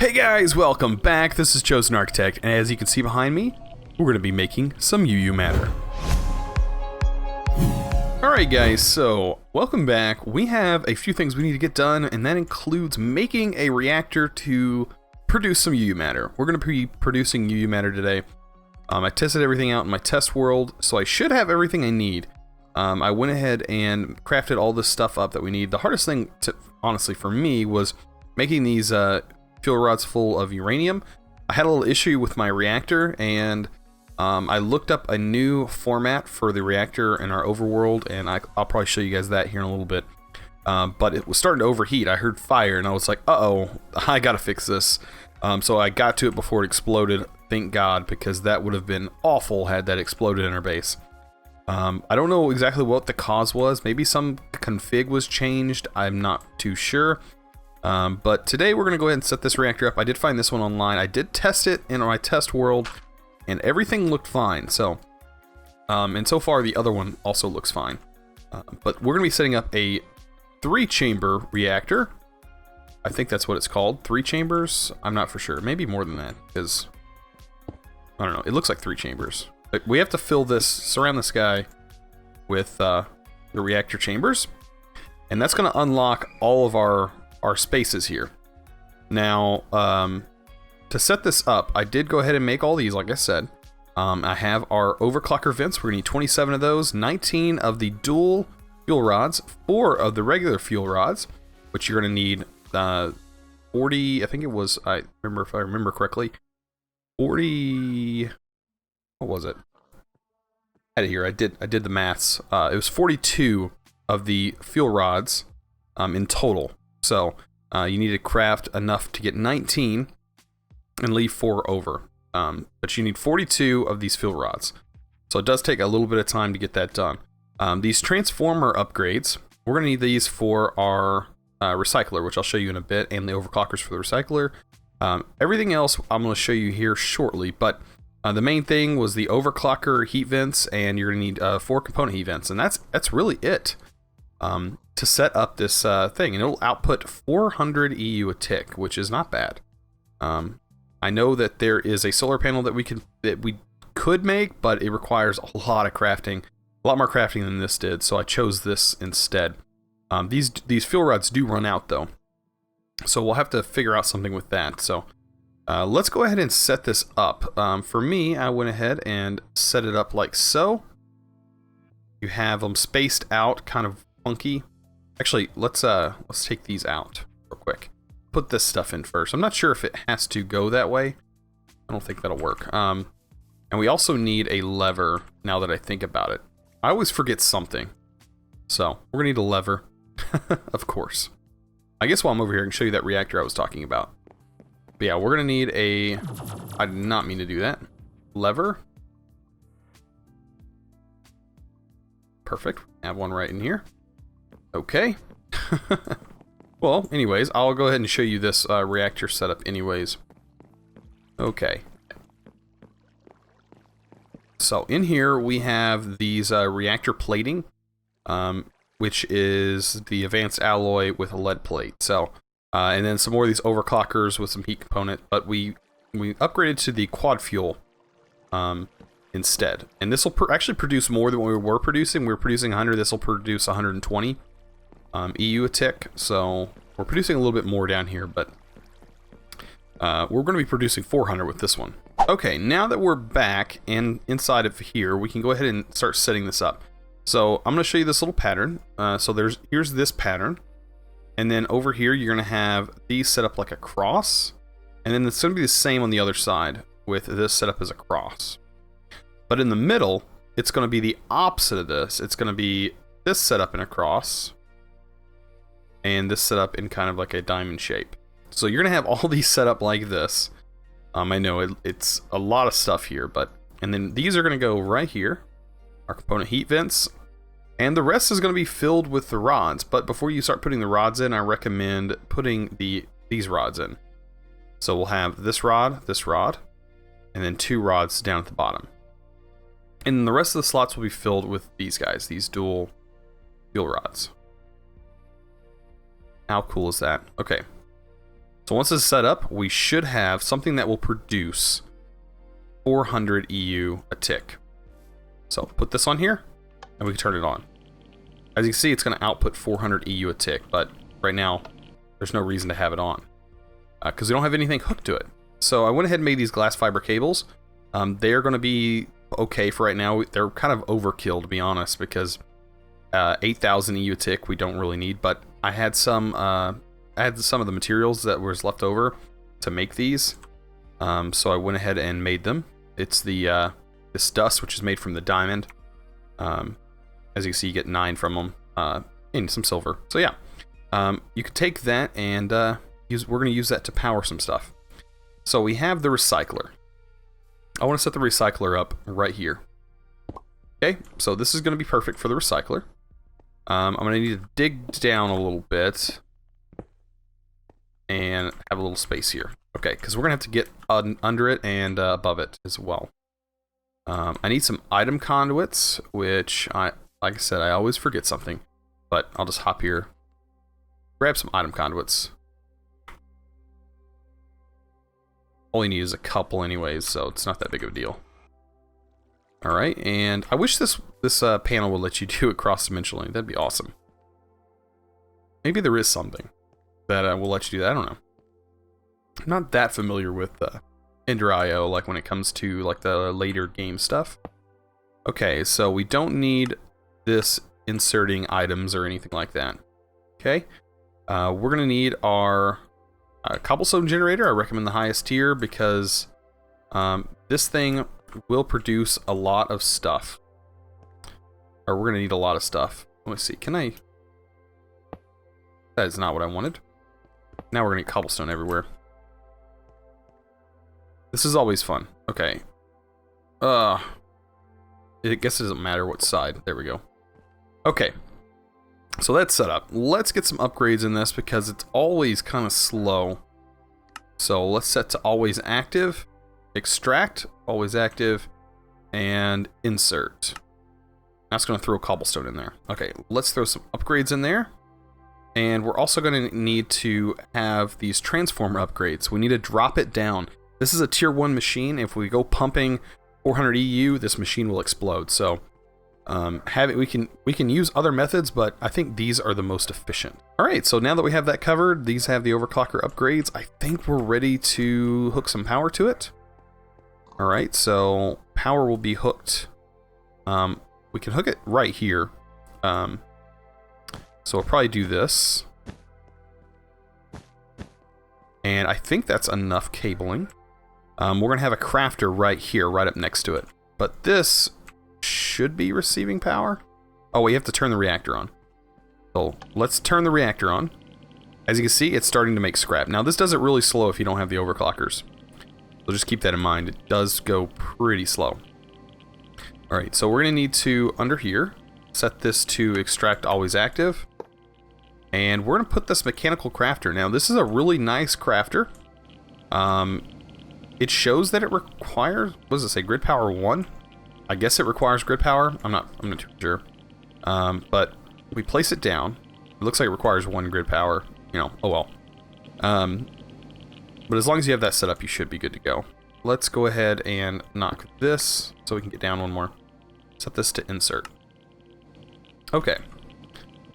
Hey guys, welcome back. This is ChosenArchitect, and as you can see behind me, we're going to be making some UU matter. Alright guys, so welcome back. We have a few things we need to get done, and that includes making a reactor to produce some UU matter. We're going to be producing UU matter today. I tested everything out in my test world, so I should have everything I need. I went ahead and crafted all this stuff up that we need. The hardest thing, honestly, for me was making these fuel rods full of uranium. I had a little issue with my reactor, and I looked up a new format for the reactor in our overworld, and I'll probably show you guys that here in a little bit. But it was starting to overheat. I heard fire, and I was like, uh-oh, I gotta fix this. So I got to it before it exploded, thank God, because that would have been awful had that exploded in our base. I don't know exactly what the cause was. Maybe some config was changed. I'm not too sure. But today we're going to go ahead and set this reactor up. I did find this one online. I did test it in my test world, and everything looked fine. So, and so far the other one also looks fine. But we're going to be setting up a 3-chamber reactor. I think that's what it's called. 3 chambers? I'm not for sure. Maybe more than that, because I don't know. It looks like 3 chambers. But we have to fill this, surround this guy with the reactor chambers, and that's going to unlock all of our spaces here. Now, to set this up, I did go ahead and make all these, like I said. I have our overclocker vents. We're going to need 27 of those, 19 of the dual fuel rods, 4 of the regular fuel rods, which you're going to need 40, I think it was, if I remember correctly, 40, what was it? I had it here, I did the maths. It was 42 of the fuel rods in total. So you need to craft enough to get 19 and leave 4 over. But you need 42 of these fuel rods. So it does take a little bit of time to get that done. These transformer upgrades, we're going to need these for our recycler, which I'll show you in a bit, and the overclockers for the recycler. Everything else I'm going to show you here shortly, but the main thing was the overclocker heat vents, and you're going to need 4 component heat vents, and that's really it. To set up this thing, and it'll output 400 EU a tick, which is not bad. I know that there is a solar panel that we could make, but it requires a lot of crafting, a lot more crafting than this did, so I chose this instead. These fuel rods do run out though, so we'll have to figure out something with that. So let's go ahead and set this up. For me, I went ahead and set it up like so. You have them spaced out, kind of funky. Actually, let's take these out real quick. Put this stuff in first. I'm not sure if it has to go that way. I don't think that'll work. And we also need a lever, now that I think about it. I always forget something. So, we're gonna need a lever. Of course. I guess while I'm over here, I can show you that reactor I was talking about. But yeah, we're gonna need a... I did not mean to do that. Lever. Perfect. Have one right in here. Okay. Well, anyways, I'll go ahead and show you this reactor setup anyways. Okay. So in here we have these reactor plating, which is the advanced alloy with a lead plate. So, and then some more of these overclockers with some heat component, but we upgraded to the quad fuel instead. And this will actually produce more than what we were producing. We were producing 100, this will produce 120. EU a tick, so we're producing a little bit more down here, but we're going to be producing 400 with this one. Okay, now that we're back and inside of here, we can go ahead and start setting this up. So I'm going to show you this little pattern. Here's this pattern, and then over here you're going to have these set up like a cross, and then it's going to be the same on the other side with this set up as a cross. But in the middle, it's going to be the opposite of this. It's going to be this set up in a cross, and this set up in kind of like a diamond shape. So you're going to have all these set up like this. I know it's a lot of stuff here, and then these are going to go right here, our component heat vents, and the rest is going to be filled with the rods. But before you start putting the rods in, I recommend putting these rods in. So we'll have this rod, and then 2 rods down at the bottom. And the rest of the slots will be filled with these guys, these dual fuel rods. How cool is that? Okay. So once this is set up, we should have something that will produce 400 EU a tick. So put this on here, and we can turn it on. As you can see, it's going to output 400 EU a tick, but right now, there's no reason to have it on, because we don't have anything hooked to it. So I went ahead and made these glass fiber cables. They're going to be okay for right now. They're kind of overkill, to be honest, because 8,000 EU a tick we don't really need, but I had some of the materials that was left over to make these, so I went ahead and made them. It's the this dust, which is made from the diamond. As you can see, you get 9 from them, and some silver. So yeah, you could take that and we're going to use that to power some stuff. So we have the recycler. I want to set the recycler up right here. Okay, so this is going to be perfect for the recycler. I'm going to need to dig down a little bit and have a little space here. Okay, because we're going to have to get under it and above it as well. I need some item conduits, which, like I said, I always forget something. But I'll just hop here, grab some item conduits. All you need is a couple anyways, so it's not that big of a deal. Alright, and I wish this panel would let you do it cross-dimensionally. That'd be awesome. Maybe there is something that will let you do that. I don't know. I'm not that familiar with Ender.io, like when it comes to like the later game stuff. Okay, so we don't need this inserting items or anything like that. Okay, we're gonna need our cobblestone generator. I recommend the highest tier because this thing will produce a lot of stuff. Or we're gonna need a lot of stuff. Let me see, can I? That is not what I wanted. Now we're gonna need cobblestone everywhere. This is always fun. Okay. I guess it doesn't matter what side. There we go. Okay. So that's set up. Let's get some upgrades in this because it's always kind of slow. So let's set to always active, extract, always active, and insert. That's going to throw cobblestone in there. Okay, let's throw some upgrades in there. And we're also going to need to have these transformer upgrades. We need to drop it down. This is a tier 1 machine. If we go pumping 400 EU, this machine will explode. So we can use other methods, but I think these are the most efficient. All right, so now that we have that covered, these have the overclocker upgrades. I think we're ready to hook some power to it. All right, so power will be hooked. We can hook it right here. So we'll probably do this. And I think that's enough cabling. We're going to have a crafter right here, right up next to it. But this should be receiving power. Oh, we have to turn the reactor on. So let's turn the reactor on. As you can see, it's starting to make scrap. Now, this does it really slow if you don't have the overclockers. So just keep that in mind. It does go pretty slow. All right, so we're going to need to, under here, set this to extract always active. And we're going to put this mechanical crafter. Now, this is a really nice crafter. It shows that it requires, what does it say, grid power 1? I guess it requires grid power. I'm not too sure. But we place it down. It looks like it requires 1 grid power. You know, oh well. But as long as you have that set up, you should be good to go. Let's go ahead and knock this so we can get down one more. Set this to insert. Okay.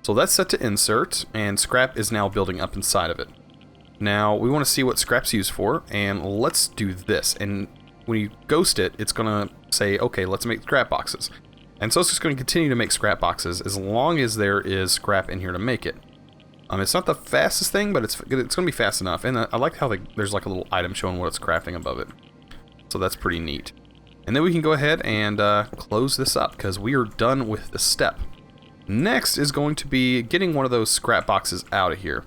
So that's set to insert, and scrap is now building up inside of it. Now, we want to see what scrap's used for, and let's do this. And when you ghost it, it's going to say, okay, let's make scrap boxes. And so it's just going to continue to make scrap boxes as long as there is scrap in here to make it. It's not the fastest thing, but it's going to be fast enough. And I like how there's like a little item showing what it's crafting above it. So that's pretty neat. And then we can go ahead and close this up because we are done with this step. Next is going to be getting one of those scrap boxes out of here.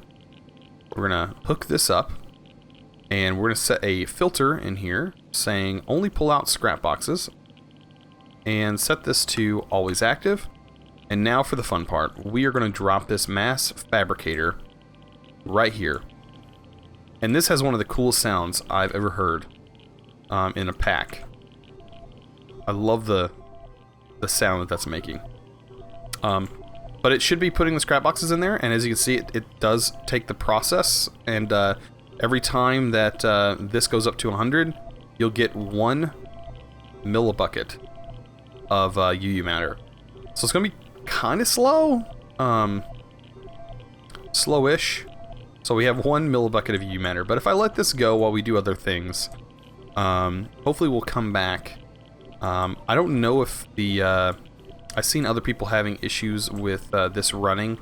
We're going to hook this up, and we're going to set a filter in here saying only pull out scrap boxes, and set this to always active. And now for the fun part, we are going to drop this mass fabricator right here. And this has one of the coolest sounds I've ever heard in a pack. I love the sound that that's making. But it should be putting the scrap boxes in there, and as you can see, it does take the process, and Every time that this goes up to 100, you'll get 1 millibucket of UU matter. So it's going to be kind of slow. Slowish. So we have 1 millibucket of UU matter. But if I let this go while we do other things, hopefully we'll come back. I don't know if the... I've seen other people having issues with this running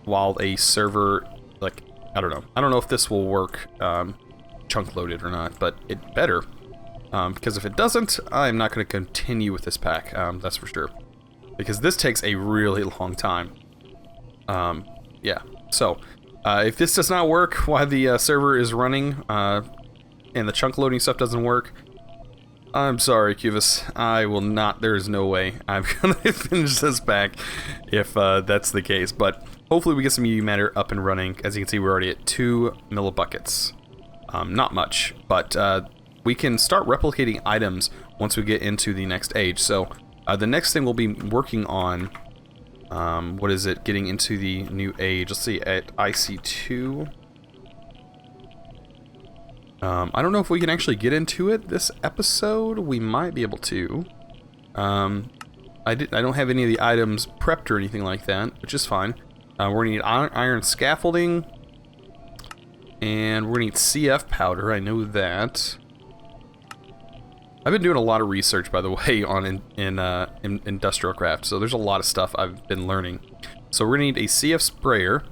while a server, like, I don't know. I don't know if this will work chunk loaded or not, but it better. Because if it doesn't, I'm not going to continue with this pack, that's for sure. Because this takes a really long time. Yeah, so if this does not work while the server is running and the chunk loading stuff doesn't work, I'm sorry, Cubus. I will not. There is no way I'm going to finish this pack if that's the case. But hopefully we get some UU matter up and running. As you can see, we're already at 2 millibuckets. Not much, but we can start replicating items once we get into the next age. So the next thing we'll be working on, what is it? Getting into the new age. Let's see, at IC2. I don't know if we can actually get into it this episode. We might be able to. I don't have any of the items prepped or anything like that, which is fine. We're gonna need iron scaffolding, and we're gonna need CF powder. I know that. I've been doing a lot of research, by the way, on in industrial craft. So there's a lot of stuff I've been learning. So we're gonna need a CF sprayer.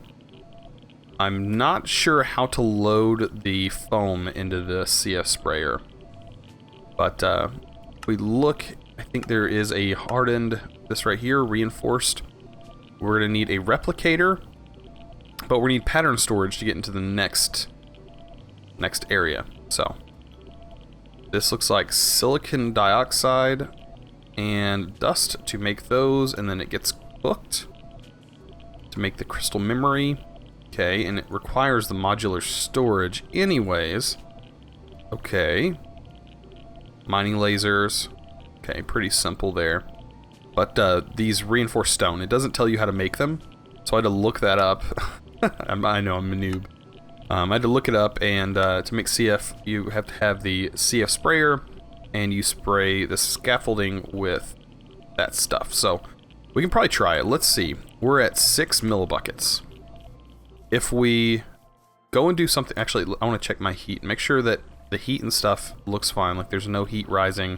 I'm not sure how to load the foam into the CF sprayer, but if we look, I think there is a hardened, this right here, reinforced. We're going to need a replicator, but we need pattern storage to get into the next area. So this looks like silicon dioxide and dust to make those, and then it gets cooked to make the crystal memory. Okay, and it requires the modular storage anyways. Okay. Mining lasers. Okay, pretty simple there. But these reinforced stone, it doesn't tell you how to make them. So I had to look that up. I know, I'm a noob. I had to look it up, and to make CF, you have to have the CF sprayer, and you spray the scaffolding with that stuff. So we can probably try it. Let's see. We're at 6 millibuckets. If we go and do something, actually, I want to check my heat. Make sure that the heat and stuff looks fine. Like, there's no heat rising.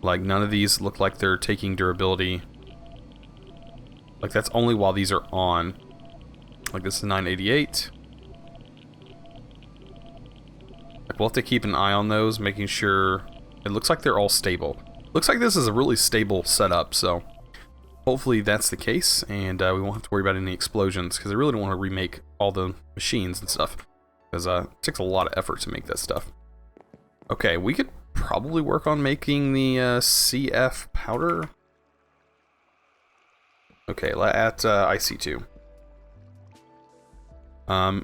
Like, none of these look like they're taking durability. Like, that's only while these are on. Like, this is 988. Like, we'll have to keep an eye on those, making sure... It looks like they're all stable. Looks like this is a really stable setup, so... Hopefully that's the case, and we won't have to worry about any explosions, because I really don't want to remake all the machines and stuff, because it takes a lot of effort to make that stuff. Okay, we could probably work on making the CF powder. Okay, at IC2. I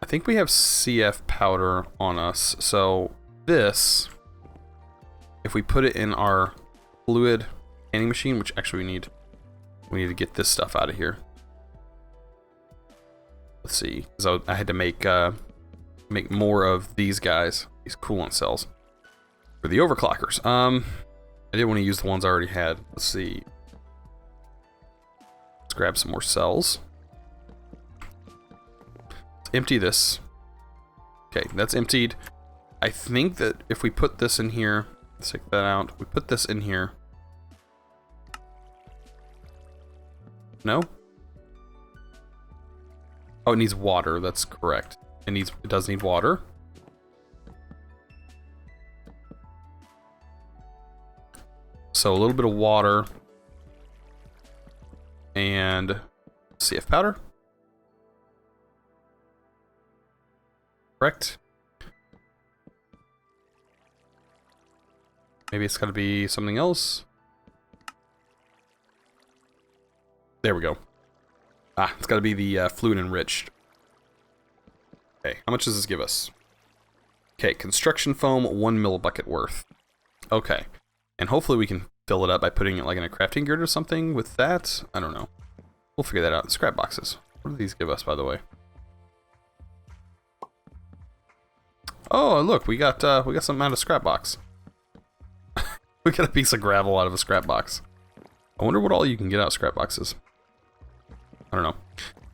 think we have CF powder on us, so this, if we put it in our fluid canning machine, which actually we need to get this stuff out of here. Let's see, because I had to make more of these guys, these coolant cells, for the overclockers. I didn't want to use the ones I already had. Let's see. Let's grab some more cells. Let's empty this. Okay, that's emptied. I think that if we put this in here, let's take that out. We put this in here. No? Oh, it needs water. That's correct. It does need water. So a little bit of water and CF powder. Correct. Maybe it's got to be something else. There we go. Ah, it's got to be the fluid enriched. Okay, how much does this give us? Okay, construction foam, 1 millibucket worth. Okay, and hopefully we can fill it up by putting it like in a crafting grid or something with that. I don't know. We'll figure that out. Scrap boxes. What do these give us, by the way? Oh, look, we got something out of scrap box. We got a piece of gravel out of a scrap box. I wonder what all you can get out of scrap boxes. I don't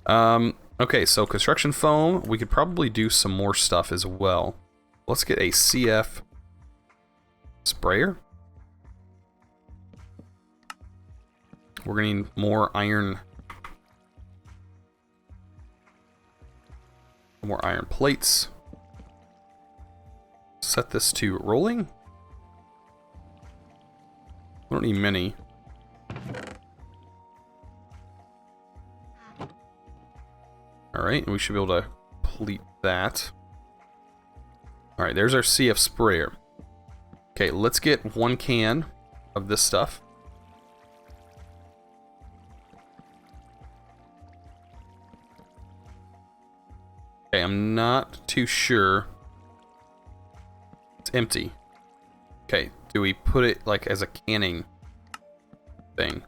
know. Okay, so construction foam. We could probably do some more stuff as well. Let's get a CF sprayer. We're gonna need more iron. More iron plates. Set this to rolling. We don't need many. Alright, we should be able to complete that. Alright, there's our CF sprayer. Okay, let's get 1 can of this stuff. Okay, I'm not too sure. It's empty. Okay, do we put it like as a canning thing?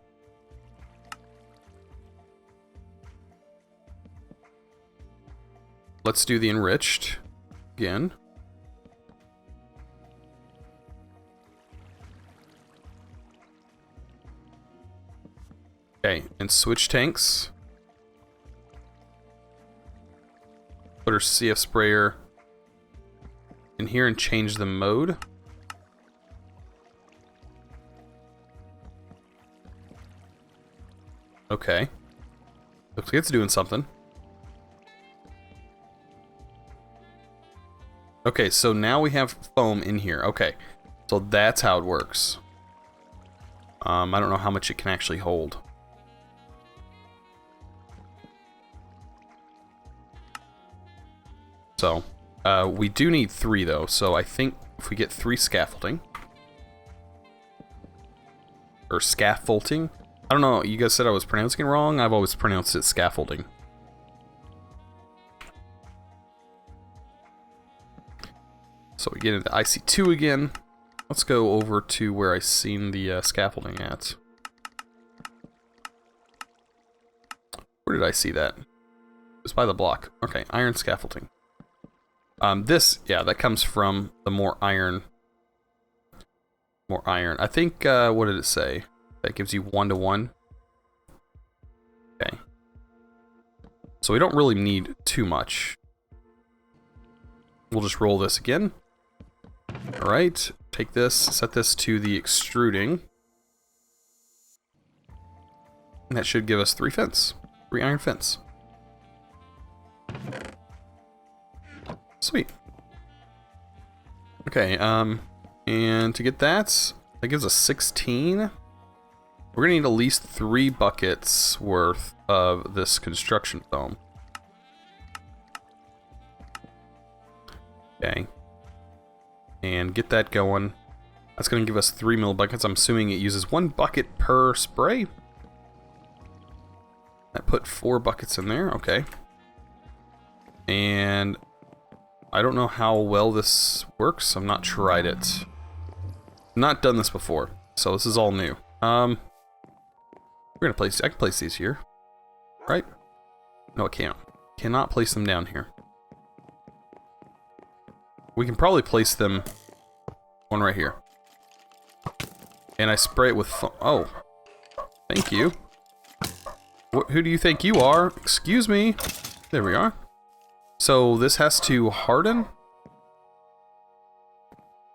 Let's do the enriched again. Okay, and switch tanks. Put our CF sprayer in here and change the mode. Okay. Looks like it's doing something. Okay, so now we have foam in here. Okay, so that's how it works. I don't know how much it can actually hold. So, we do need 3 though, so I think if we get 3 scaffolding, or scaffolding, I don't know, you guys said I was pronouncing it wrong, I've always pronounced it scaffolding. So we get into IC2 again. Let's go over to where I seen the scaffolding at. Where did I see that? It was by the block. Okay, iron scaffolding. This, yeah, that comes from the more iron. More iron. I think, what did it say? That gives you 1-to-1. Okay. So we don't really need too much. We'll just roll this again. Alright, take this, set this to the extruding. And that should give us 3 fence. 3 iron fence. Sweet. Okay, and to get that gives us 16. We're gonna need at least 3 buckets worth of this construction foam. Okay. And get that going. That's gonna give us 3 mil buckets. I'm assuming it uses 1 bucket per spray. I put 4 buckets in there, okay. And I don't know how well this works. I've not tried it. Not done this before, so this is all new. We're gonna place. I can place these here, right? No, I can't. Cannot place them down here. We can probably place them one right here. And I spray it with foam. Oh, thank you. Who do you think you are? Excuse me. There we are. So this has to harden.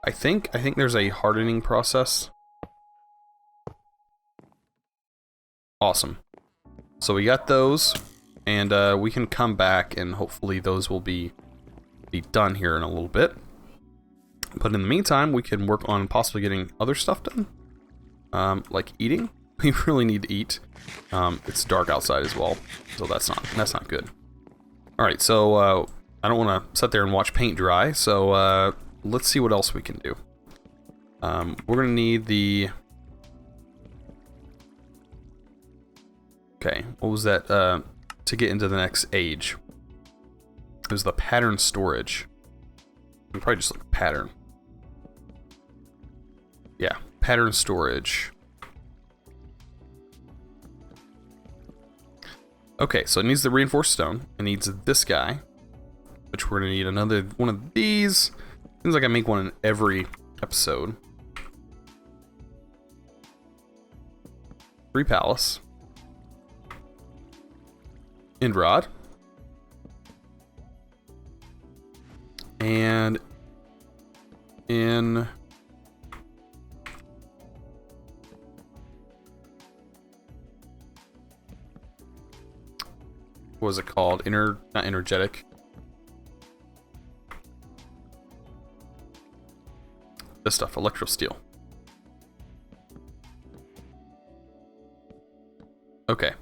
I think there's a hardening process. Awesome. So we got those, and we can come back and hopefully those will be done here in a little bit. But in the meantime, we can work on possibly getting other stuff done, like eating. We really need to eat. It's dark outside as well, so that's not good. All right, so I don't want to sit there and watch paint dry. So let's see what else we can do. We're gonna need the. Okay, what was that? To get into the next age. It was the pattern storage. You can probably just look at pattern. Yeah, pattern storage. Okay, so it needs the reinforced stone. It needs this guy, which we're gonna need another one of these. Seems like I make one in every episode. 3 palace. End rod. And in what was it called? Not energetic. This stuff, electro steel. Okay.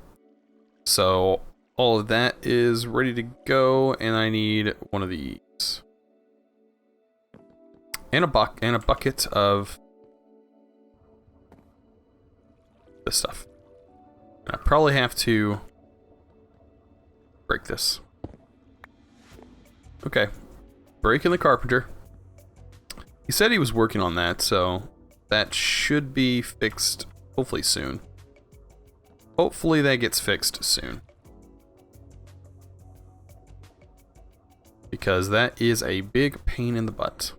So all of that is ready to go, and I need one of these. And a bucket of this stuff. And I probably have to break this. Okay. Breaking the carpenter. He said he was working on that, so that should be fixed hopefully soon. Hopefully that gets fixed soon. Because that is a big pain in the butt.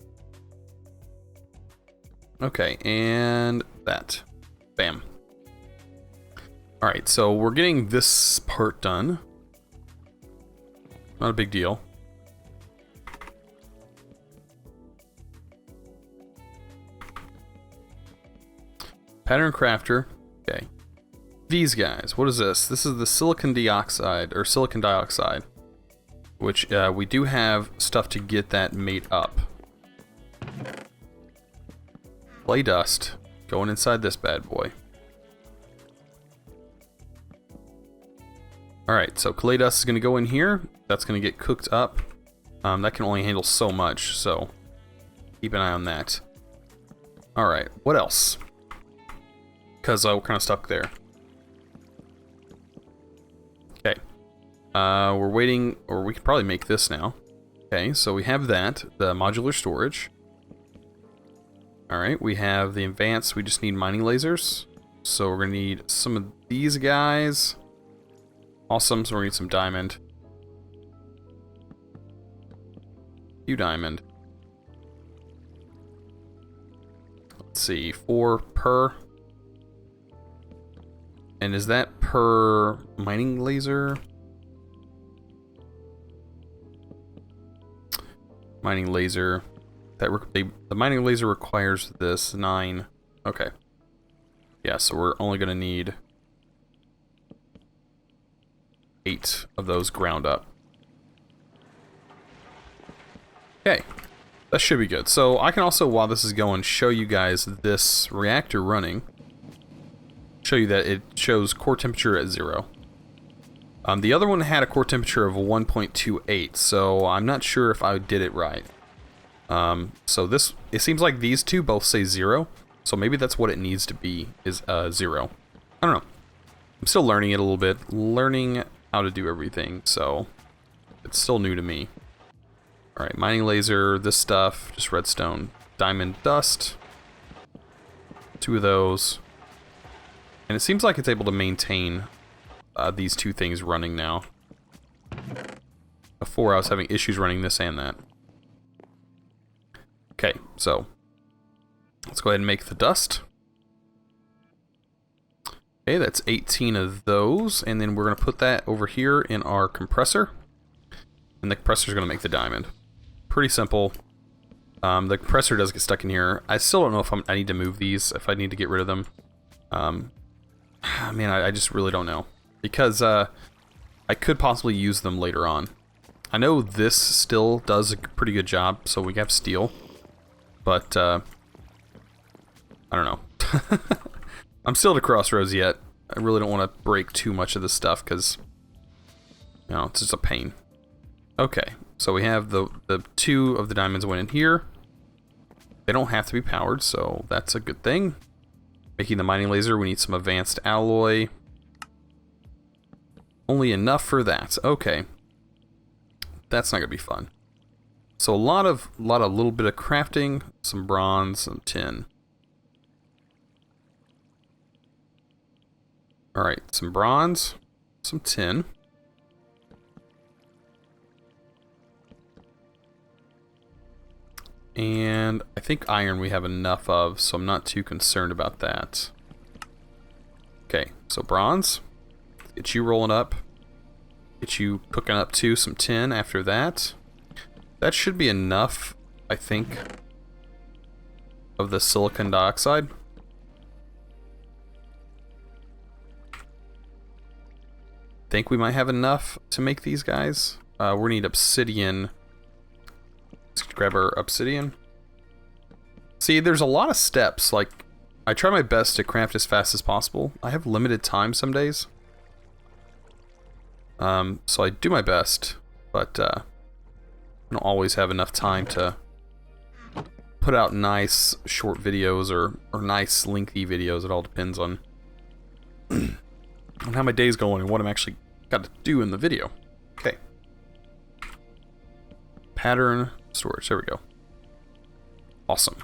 Okay, and that. Bam. Alright, so we're getting this part done. Not a big deal. Pattern crafter. Okay. These guys. What is this? This is the silicon dioxide, or silicon dioxide. Which we do have stuff to get that made up. Clay dust. Going inside this bad boy. Alright, so clay dust is going to go in here. That's going to get cooked up. That can only handle so much, so keep an eye on that. Alright, what else? Because we're kind of stuck there. Okay. We're waiting, or we could probably make this now. Okay, so we have that, the modular storage. Alright, we have the advanced, we just need mining lasers. So we're going to need some of these guys. Awesome, so we're going to need some diamond. Few diamond. Let's see, 4 per. And is that per mining laser? Mining laser. The mining laser requires this 9. Okay. Yeah, so we're only going to need 8 of those ground up. Okay. That should be good. So I can also, while this is going, show you guys this reactor running. Show you that it shows core temperature at 0. The other one had a core temperature of 1.28, so I'm not sure if I did it right. So this, it seems like these two both say 0, so maybe that's what it needs to be, is 0. I don't know. I'm still learning it a little bit, learning how to do everything, so it's still new to me. Alright, mining laser, this stuff, just redstone, diamond dust, 2 of those. And it seems like it's able to maintain these 2 things running now. Before I was having issues running this and that. Okay, so let's go ahead and make the dust. Okay, that's 18 of those, and then we're going to put that over here in our compressor. And the compressor is going to make the diamond. Pretty simple. The compressor does get stuck in here. I still don't know if I need to move these, if I need to get rid of them. Man, I just really don't know. Because I could possibly use them later on. I know this still does a pretty good job, so we have steel. But, I don't know. I'm still at a crossroads yet. I really don't want to break too much of this stuff, because, you know, it's just a pain. Okay, so we have the 2 of the diamonds went in here. They don't have to be powered, so that's a good thing. Making the mining laser, we need some advanced alloy. Only enough for that. Okay. That's not gonna be fun. So a lot of little bit of crafting, some bronze, some tin. Alright, some bronze, some tin. And I think iron we have enough of, so I'm not too concerned about that. Okay, so bronze. Get you rolling up. Get you cooking up too, some tin after that. That should be enough, I think, of the silicon dioxide. Think we might have enough to make these guys. We need obsidian. Let's grab our obsidian. See, there's a lot of steps. Like, I try my best to craft as fast as possible. I have limited time some days. So I do my best, but I don't always have enough time to put out nice short videos or nice lengthy videos. It all depends on how my day's going and what I'm actually got to do in the video. Okay. Pattern storage. There we go. Awesome.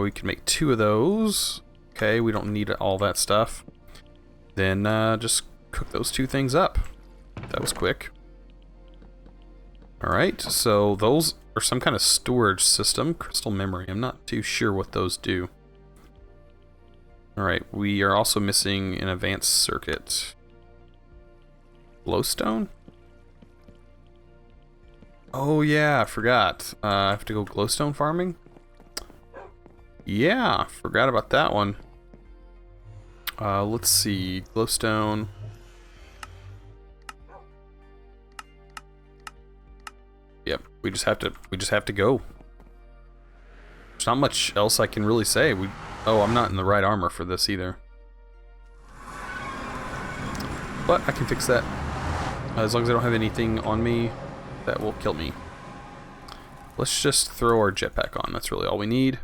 We can make 2 of those. Okay, we don't need all that stuff. Then just cook those 2 things up. That was quick. Alright, so those are some kind of storage system. Crystal memory. I'm not too sure what those do. Alright, we are also missing an advanced circuit. Glowstone? Oh yeah, I forgot. I have to go glowstone farming? Yeah, forgot about that one. Let's see. Glowstone. Yep, we just have to go. There's not much else I can really say. Oh, I'm not in the right armor for this either. But I can fix that. As long as I don't have anything on me that will kill me. Let's just throw our jetpack on. That's really all we need.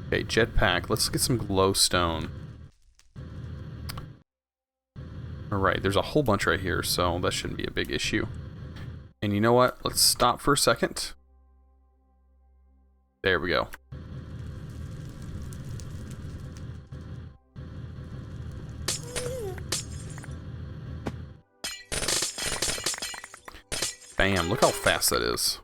Okay, jetpack. Let's get some glowstone. Alright, there's a whole bunch right here, so that shouldn't be a big issue. And you know what? Let's stop for a second. There we go. Bam, look how fast that is.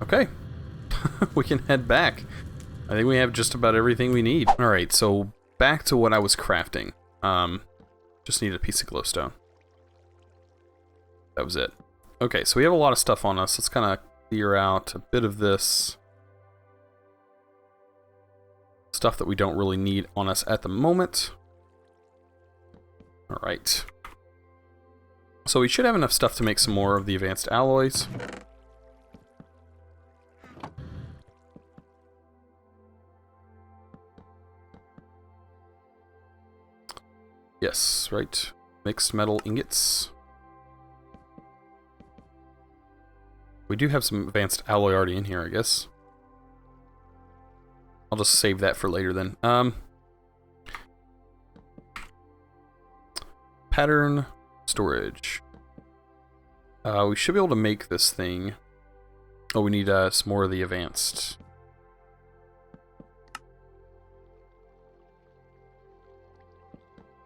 Okay. We can head back. I think we have just about everything we need. Alright, so back to what I was crafting. Just need a piece of glowstone. That was it. Okay, so we have a lot of stuff on us. Let's kind of clear out a bit of this stuff that we don't really need on us at the moment. Alright. So we should have enough stuff to make some more of the advanced alloys. Yes, right. Mixed metal ingots. We do have some advanced alloy already in here, I guess. I'll just save that for later then. Pattern storage. We should be able to make this thing. Oh, we need some more of the advanced.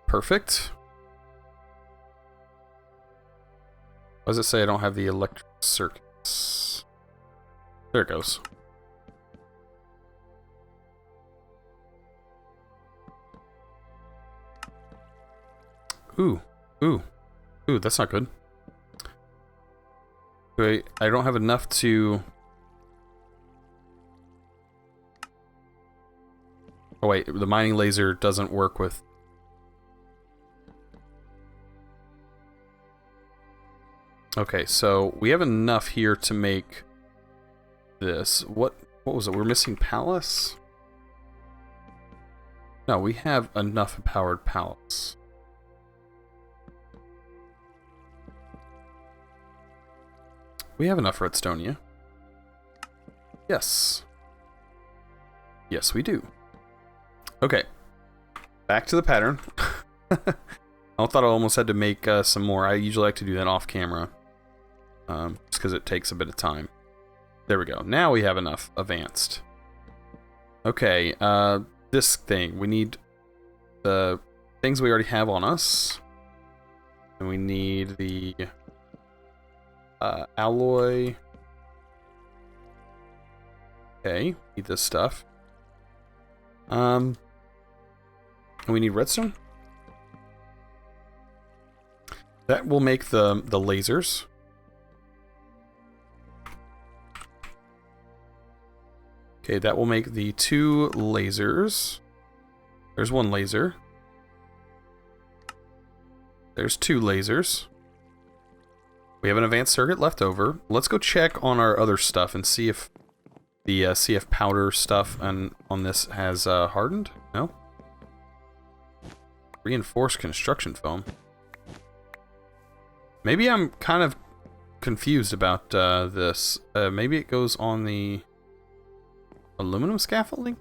Perfect. Why does it say I don't have the electric circuits? There it goes. Ooh, that's not good. Wait, I don't have enough to... Oh wait, the mining laser doesn't work with... Okay, so we have enough here to make this. What was it? We're missing pallets? No, we have enough powered pallets. We have enough redstone, yeah? Yes. Yes, we do. Okay. Back to the pattern. I thought I almost had to make some more. I usually like to do that off camera. Just because it takes a bit of time. There we go. Now we have enough advanced. Okay, this thing. We need the things we already have on us. And we need the alloy. Okay, need this stuff. And we need redstone. That will make the lasers. Okay, that will make the 2 lasers. There's 1 laser. There's 2 lasers. We have an advanced circuit left over. Let's go check on our other stuff and see if the CF powder stuff on this has hardened. No? Reinforced construction foam. Maybe I'm kind of confused about this. Maybe it goes on the aluminum scaffolding?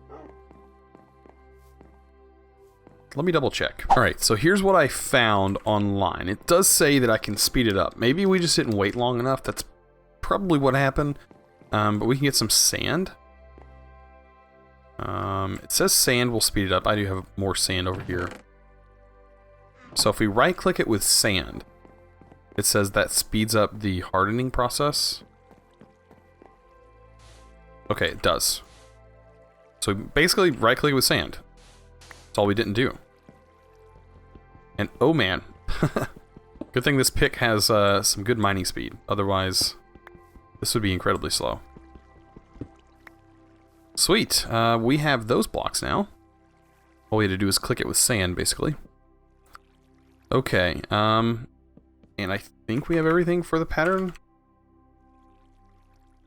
Let me double check. Alright, so here's what I found online. It does say that I can speed it up. Maybe we just didn't wait long enough. That's probably what happened. But we can get some sand. It says sand will speed it up. I do have more sand over here. So if we right click it with sand, it says that speeds up the hardening process. Okay, it does. So basically right click with sand. That's all we didn't do. And oh man, good thing this pick has some good mining speed. Otherwise, this would be incredibly slow. Sweet, we have those blocks now. All we had to do is click it with sand, basically. Okay, and I think we have everything for the pattern.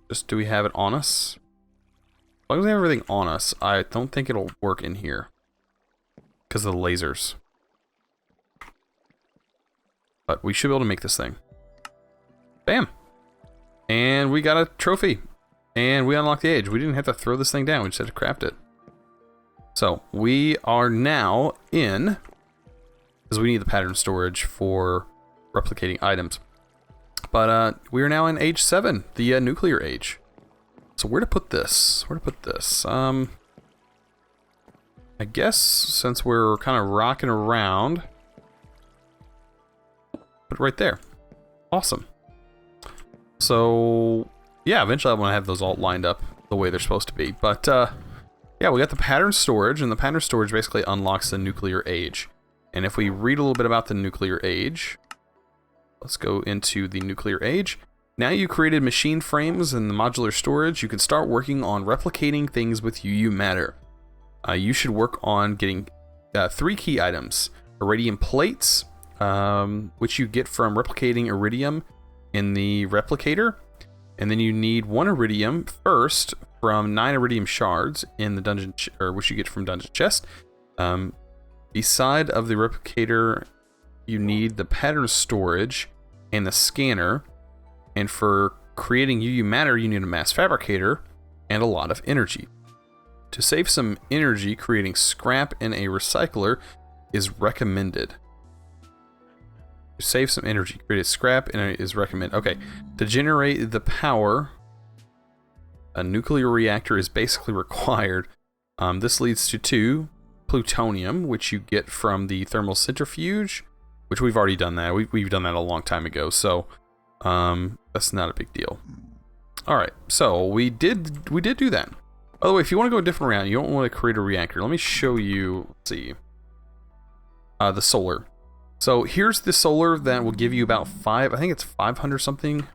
Just do we have it on us? As long as we have everything on us, I don't think it'll work in here. Because of the lasers. But we should be able to make this thing. Bam! And we got a trophy. And we unlocked the age. We didn't have to throw this thing down, we just had to craft it. So, we are now in... because we need the pattern storage for replicating items. But we are now in age 7, the nuclear age. So where to put this? Where to put this? I guess since we're kind of rocking around, put it right there. Awesome. So yeah, eventually I want to have those all lined up the way they're supposed to be. But yeah, we got the pattern storage, and the pattern storage basically unlocks the nuclear age. And if we read a little bit about the nuclear age, let's go into the nuclear age. Now you created machine frames and the modular storage, you can start working on replicating things with UU matter. You should work on getting 3 key items. Iridium plates, which you get from replicating iridium in the replicator. And then you need 1 iridium first from 9 iridium shards in the dungeon, or which you get from dungeon chest. Beside of the replicator, you need the pattern storage and the scanner. And for creating UU matter, you need a mass fabricator and a lot of energy. To save some energy, creating scrap in a recycler is recommended. To save some energy, create a scrap and it is recommended. Okay, to generate the power, a nuclear reactor is basically required. This leads to 2 plutonium, which you get from the thermal centrifuge, which we've already done that. We've done that a long time ago, so that's not a big deal. All right, so we did do that. By the way, if you want to go a different route, you don't want to create a reactor. Let me show you. Let's see, the solar. So here's the solar that will give you about 5. I think it's 500 something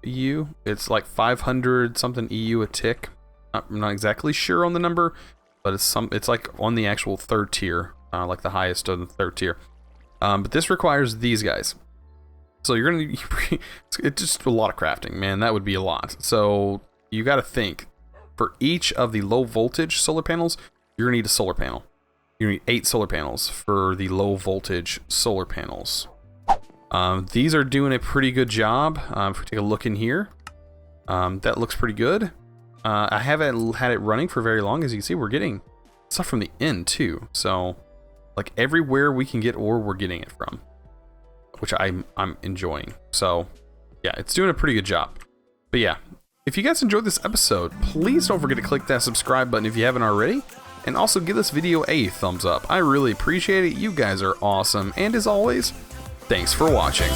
EU. It's like 500 something EU a tick. I'm not exactly sure on the number, but it's like on the actual 3rd tier, like the highest of the 3rd tier. But this requires these guys. So you're gonna, it's just a lot of crafting, man. That would be a lot. So you got to think, for each of the low voltage solar panels, you're gonna need a solar panel. You need 8 solar panels for the low voltage solar panels. These are doing a pretty good job. If we take a look in here, that looks pretty good. I haven't had it running for very long. As you can see, we're getting stuff from the end too. So like everywhere we can get ore, we're getting it from, which I'm enjoying. So yeah, it's doing a pretty good job. But yeah, if you guys enjoyed this episode, please don't forget to click that subscribe button if you haven't already. and also give this video a thumbs up. I really appreciate it. You guys are awesome, and as always, thanks for watching.